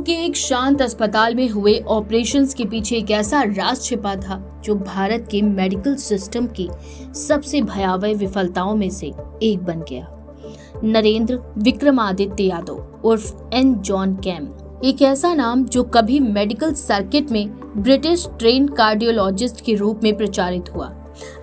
के एक शांत अस्पताल में हुए ऑपरेशंस के पीछे एक ऐसा राज छिपा था जो भारत के मेडिकल सिस्टम की सबसे भयावह विफलताओं में से एक बन गया। नरेंद्र विक्रमादित्य यादव उर्फ एन जॉन कैम, एक ऐसा नाम जो कभी मेडिकल सर्किट में ब्रिटिश ट्रेन कार्डियोलॉजिस्ट के रूप में प्रचारित हुआ,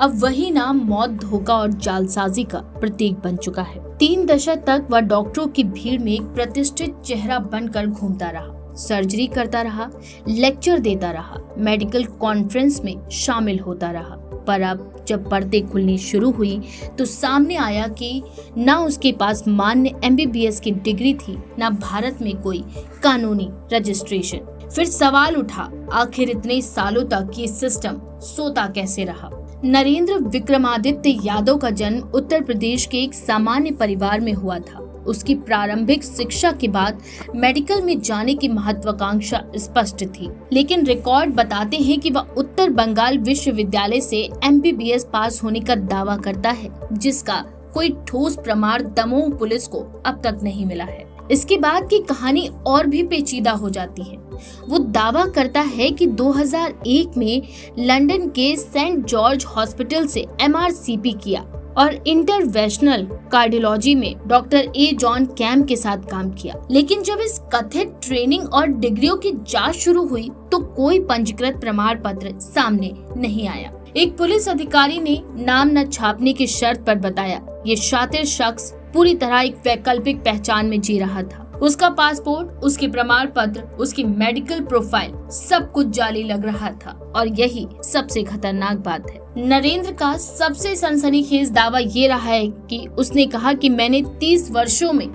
अब वही नाम मौत, धोखा और जालसाजी का प्रतीक बन चुका है। 3 दशक तक वह डॉक्टरों की भीड़ में एक प्रतिष्ठित चेहरा बनकर घूमता रहा, सर्जरी करता रहा, लेक्चर देता रहा, मेडिकल कॉन्फ्रेंस में शामिल होता रहा। पर अब जब पर्दे खुलनी शुरू हुई तो सामने आया कि ना उसके पास मान्य MBBS की डिग्री थी, ना भारत में कोई कानूनी रजिस्ट्रेशन। फिर सवाल उठा, आखिर इतने सालों तक ये सिस्टम सोता कैसे रहा? नरेंद्र विक्रमादित्य यादव का जन्म उत्तर प्रदेश के एक सामान्य परिवार में हुआ था। उसकी प्रारंभिक शिक्षा के बाद मेडिकल में जाने की महत्वाकांक्षा स्पष्ट थी, लेकिन रिकॉर्ड बताते हैं कि वह उत्तर बंगाल विश्वविद्यालय से MBBS पास होने का दावा करता है, जिसका कोई ठोस प्रमाण दमोह पुलिस को अब तक नहीं मिला है। इसके बाद की कहानी और भी पेचीदा हो जाती है। वो दावा करता है कि 2001 में लंदन के सेंट जॉर्ज हॉस्पिटल से MRCP किया और इंटरवेंशनल कार्डियोलॉजी में डॉक्टर ए जॉन कैम के साथ काम किया। लेकिन जब इस कथित ट्रेनिंग और डिग्रियों की जांच शुरू हुई तो कोई पंजीकृत प्रमाण पत्र सामने नहीं आया। एक पुलिस अधिकारी ने नाम न छापने की शर्त पर बताया, ये शातिर शख्स पूरी तरह एक वैकल्पिक पहचान में जी रहा था। उसका पासपोर्ट, उसके प्रमाण पत्र, उसकी मेडिकल प्रोफाइल, सब कुछ जाली लग रहा था। और यही सबसे खतरनाक बात है। नरेंद्र का सबसे सनसनीखेज दावा ये रहा है कि उसने कहा कि मैंने 30 वर्षों में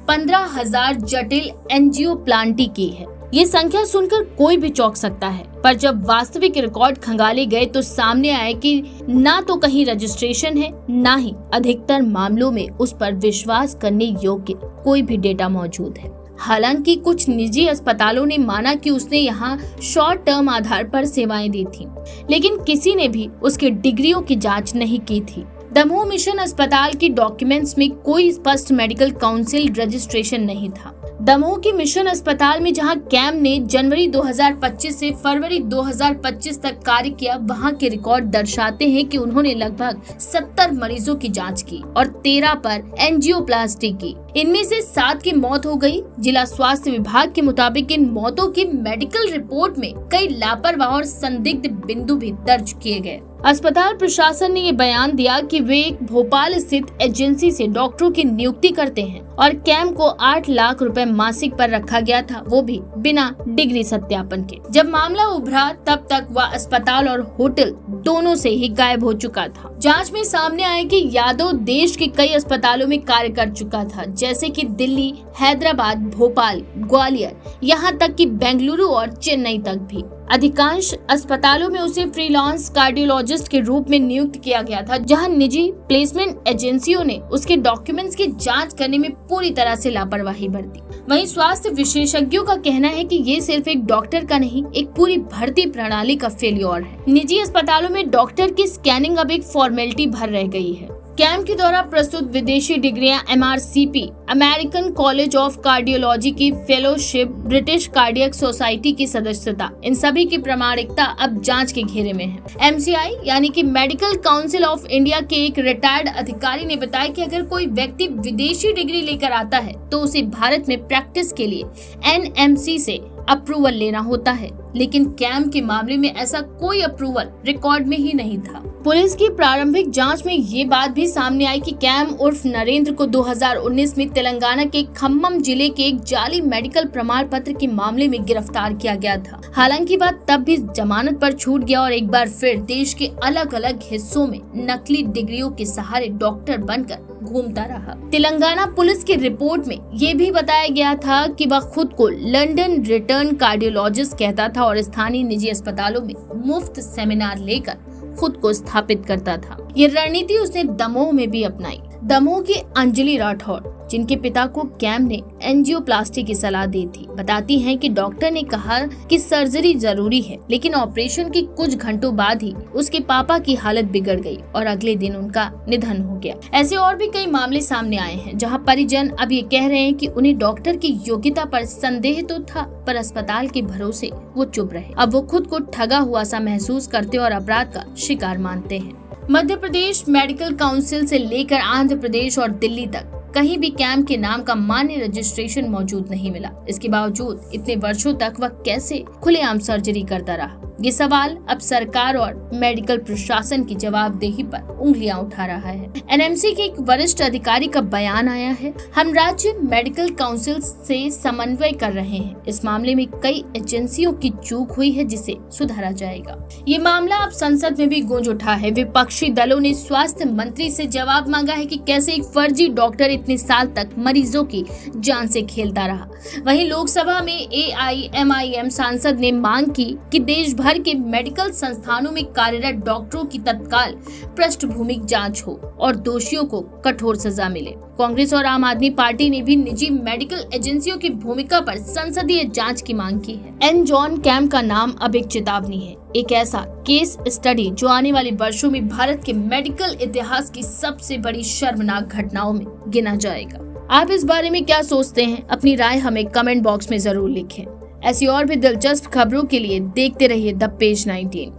15,000 जटिल एंजियोप्लास्टी की है। ये संख्या सुनकर कोई भी चौंक सकता है, पर जब वास्तविक रिकॉर्ड खंगाले गए तो सामने आए कि ना तो कहीं रजिस्ट्रेशन है, ना ही अधिकतर मामलों में उस पर विश्वास करने योग्य कोई भी डेटा मौजूद है। हालांकि कुछ निजी अस्पतालों ने माना कि उसने यहाँ शॉर्ट टर्म आधार पर सेवाएं दी थी, लेकिन किसी ने भी उसकी डिग्रियों की जांच नहीं की थी। दमोह मिशन अस्पताल की डॉक्यूमेंट्स में कोई स्पष्ट मेडिकल काउंसिल रजिस्ट्रेशन नहीं था। दमोह की मिशन अस्पताल में जहां कैम ने जनवरी 2025 से फरवरी 2025 तक कार्य किया, वहां के रिकॉर्ड दर्शाते हैं कि उन्होंने लगभग 70 मरीजों की जांच की और 13 पर एंजियोप्लास्टी की। इनमें से 7 की मौत हो गई। जिला स्वास्थ्य विभाग के मुताबिक इन मौतों की मेडिकल रिपोर्ट में कई लापरवाह और संदिग्ध बिंदु भी दर्ज किए गए। अस्पताल प्रशासन ने ये बयान दिया कि वे एक भोपाल स्थित एजेंसी से डॉक्टरों की नियुक्ति करते हैं और कैम को 8 लाख रुपए मासिक पर रखा गया था, वो भी बिना डिग्री सत्यापन के। जब मामला उभरा तब तक वह अस्पताल और होटल दोनों से ही गायब हो चुका था। जांच में सामने आया कि यादव देश के कई अस्पतालों में कार्य कर चुका था, जैसे कि दिल्ली, हैदराबाद, भोपाल, ग्वालियर, यहाँ तक कि बेंगलुरु और चेन्नई तक भी। अधिकांश अस्पतालों में उसे फ्रीलांस कार्डियोलॉजिस्ट के रूप में नियुक्त किया गया था, जहां निजी प्लेसमेंट एजेंसियों ने उसके डॉक्यूमेंट्स की जांच करने में पूरी तरह से लापरवाही बरती। वहीं स्वास्थ्य विशेषज्ञों का कहना है कि ये सिर्फ एक डॉक्टर का नहीं, एक पूरी भर्ती प्रणाली का फेल्योर है। निजी अस्पतालों में डॉक्टर की स्कैनिंग अब एक फॉर्मेलिटी भर रह गई है। कैम के द्वारा प्रस्तुत विदेशी डिग्रियां MRCP, American college of cardiology की फेलोशिप, ब्रिटिश कार्डियक सोसाइटी की सदस्यता, इन सभी की प्रामाणिकता अब जांच के घेरे में है। MCI यानी कि मेडिकल काउंसिल ऑफ इंडिया के एक रिटायर्ड अधिकारी ने बताया कि अगर कोई व्यक्ति विदेशी डिग्री लेकर आता है तो उसे भारत में प्रैक्टिस के लिए NMC से अप्रूवल लेना होता है, लेकिन कैम के मामले में ऐसा कोई अप्रूवल रिकॉर्ड में ही नहीं था। पुलिस की प्रारंभिक जांच में ये बात भी सामने आई कि कैम उर्फ नरेंद्र को 2019 में तेलंगाना के खम्मम जिले के एक जाली मेडिकल प्रमाण पत्र के मामले में गिरफ्तार किया गया था। हालांकि वह तब भी जमानत पर छूट गया और एक बार फिर देश के अलग अलग हिस्सों में नकली डिग्रियों के सहारे डॉक्टर बनकर घूमता रहा। तेलंगाना पुलिस की रिपोर्ट में ये भी बताया गया था कि वह खुद को लंदन रिटर्न कार्डियोलॉजिस्ट कहता था और स्थानीय निजी अस्पतालों में मुफ्त सेमिनार लेकर खुद को स्थापित करता था। ये रणनीति उसने दमोह में भी अपनाई। दमोह की अंजलि राठौर, जिनके पिता को कैम ने एंजियोप्लास्टी की सलाह दी थी, बताती हैं कि डॉक्टर ने कहा कि सर्जरी जरूरी है, लेकिन ऑपरेशन के कुछ घंटों बाद ही उसके पापा की हालत बिगड़ गई और अगले दिन उनका निधन हो गया। ऐसे और भी कई मामले सामने आए हैं जहां परिजन अब ये कह रहे हैं कि उन्हें डॉक्टर की योग्यता पर संदेह तो था, पर अस्पताल के भरोसे वो चुप रहे। अब वो खुद को ठगा हुआ सा महसूस करते और अपराध का शिकार मानते हैं। मध्य प्रदेश मेडिकल काउंसिल से लेकर आंध्र प्रदेश और दिल्ली तक कहीं भी कैम के नाम का मान्य रजिस्ट्रेशन मौजूद नहीं मिला। इसके बावजूद इतने वर्षों तक वह कैसे खुलेआम सर्जरी करता रहा? ये सवाल अब सरकार और मेडिकल प्रशासन की जवाबदेही पर उंगलियां उठा रहा है। एनएमसी के एक वरिष्ठ अधिकारी का बयान आया है, हम राज्य मेडिकल काउंसिल से समन्वय कर रहे हैं। इस मामले में कई एजेंसियों की चूक हुई है, जिसे सुधारा जाएगा। ये मामला अब संसद में भी गूंज उठा है। विपक्षी दलों ने स्वास्थ्य मंत्री से जवाब मांगा है कि कैसे एक फर्जी डॉक्टर इतने साल तक मरीजों की जान से खेलता रहा। वहीं लोकसभा में AIMIM सांसद ने मांग की कि देश भर के मेडिकल संस्थानों में कार्यरत डॉक्टरों की तत्काल पृष्ठभूमि जांच हो और दोषियों को कठोर सजा मिले। कांग्रेस और आम आदमी पार्टी ने भी निजी मेडिकल एजेंसियों की भूमिका पर संसदीय जांच की मांग की है। एन जॉन कैम का नाम अब एक चेतावनी है, एक ऐसा केस स्टडी जो आने वाले वर्षों में भारत के मेडिकल इतिहास की सबसे बड़ी शर्मनाक घटनाओं में गिना जाएगा। आप इस बारे में क्या सोचते हैं? अपनी राय हमें कमेंट बॉक्स में जरूर लिखें। ऐसी और भी दिलचस्प खबरों के लिए देखते रहिए द पेज 19।